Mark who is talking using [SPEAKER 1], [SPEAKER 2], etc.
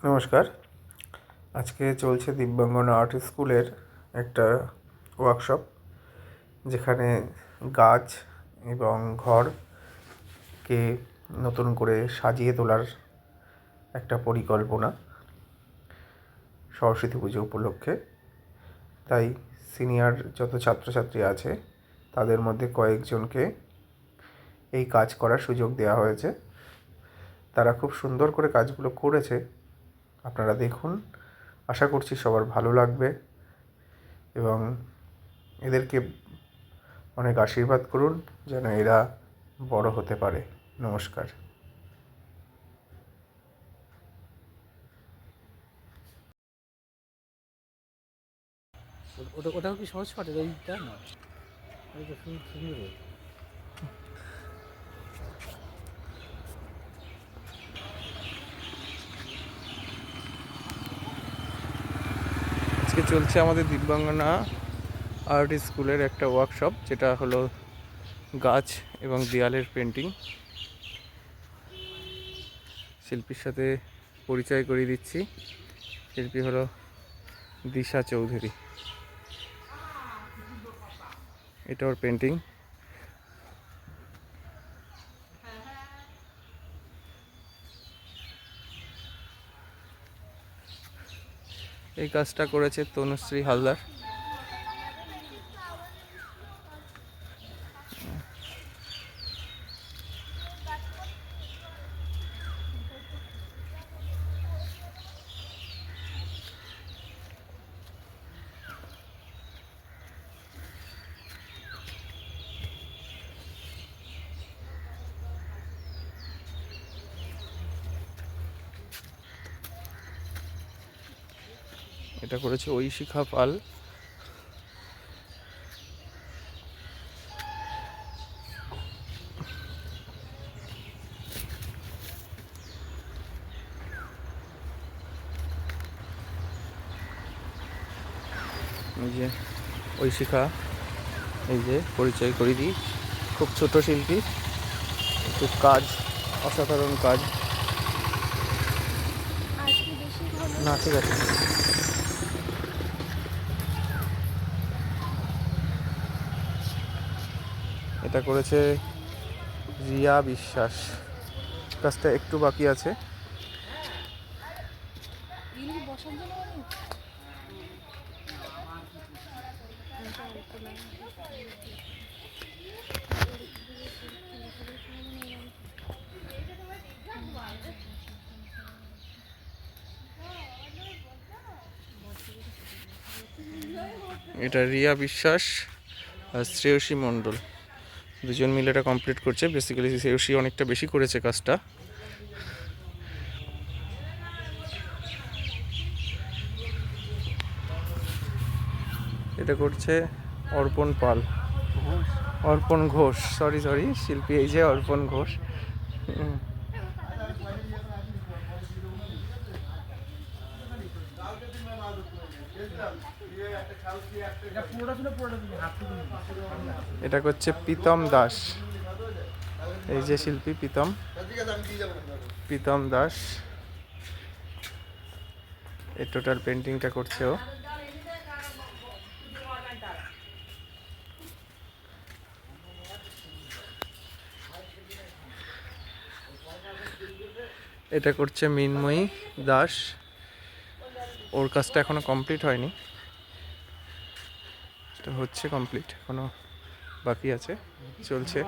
[SPEAKER 1] নমস্কার। আজকে চলছে দিব্যাঙ্গনা আর্ট স্কুলের একটা ওয়ার্কশপ, যেখানে গাছ এবং ঘরকে নতুন করে সাজিয়ে তোলার একটা পরিকল্পনা সরস্বতী পুজো উপলক্ষে। তাই সিনিয়র যত ছাত্রছাত্রী আছে তাদের মধ্যে কয়েকজনকে এই কাজ করার সুযোগ দেওয়া হয়েছে। তারা খুব সুন্দর করে কাজগুলো করেছে, আপনারা দেখুন। আশা করছি সবার ভালো লাগবে এবং এদেরকে অনেক আশীর্বাদ করুন যেন এরা বড় হতে পারে। নমস্কার।
[SPEAKER 2] ওটাও কি সহজ পাঠের এইটা না? এটা সুন্দর।
[SPEAKER 1] আজকে চলছে আমাদের দিব্যাঙ্গনা আর্ট স্কুলের একটা ওয়ার্কশপ, যেটা হলো গাছ এবং দেয়ালের পেন্টিং। শিল্পীর সাথে পরিচয় করিয়ে দিচ্ছি। শিল্পী হলো দিশা চৌধুরী। এটা ওর পেন্টিং। এই কাজটা করেছে তনুশ্রী হালদার। এটা করেছে ঐশিখা পাল। এই যে ঐশিখা, এই যে পরিচয় করে দিই, খুব ছোট শিল্পী, খুব কাজ, অসাধারণ কাজ। না, ঠিক আছে। এটা করেছে রিয়া বিশ্বাস। কাজটা একটু বাকি আছে। এটা রিয়া বিশ্বাস আর শ্রেয়সী মণ্ডল, দুজন মিলে এটা কমপ্লিট করছে। বেসিক্যালি শ্রেয়সী অনেকটা বেশি করেছে কাজটা। এটা করছে অর্পণ পাল, অর্পণ ঘোষ, সরি শিল্পী এই যে অর্পণ ঘোষ। এটা করছে প্রীতম দাস, এই যে শিল্পী প্রীতম দাস। এই টোটাল পেন্টিংটা করছে ও। এটা করছে মিনময়ী দাস, ওর কাজটা এখনো কমপ্লিট হয়নি, এটা হচ্ছে কমপ্লিট, এখনো বাকি আছে, চলছে।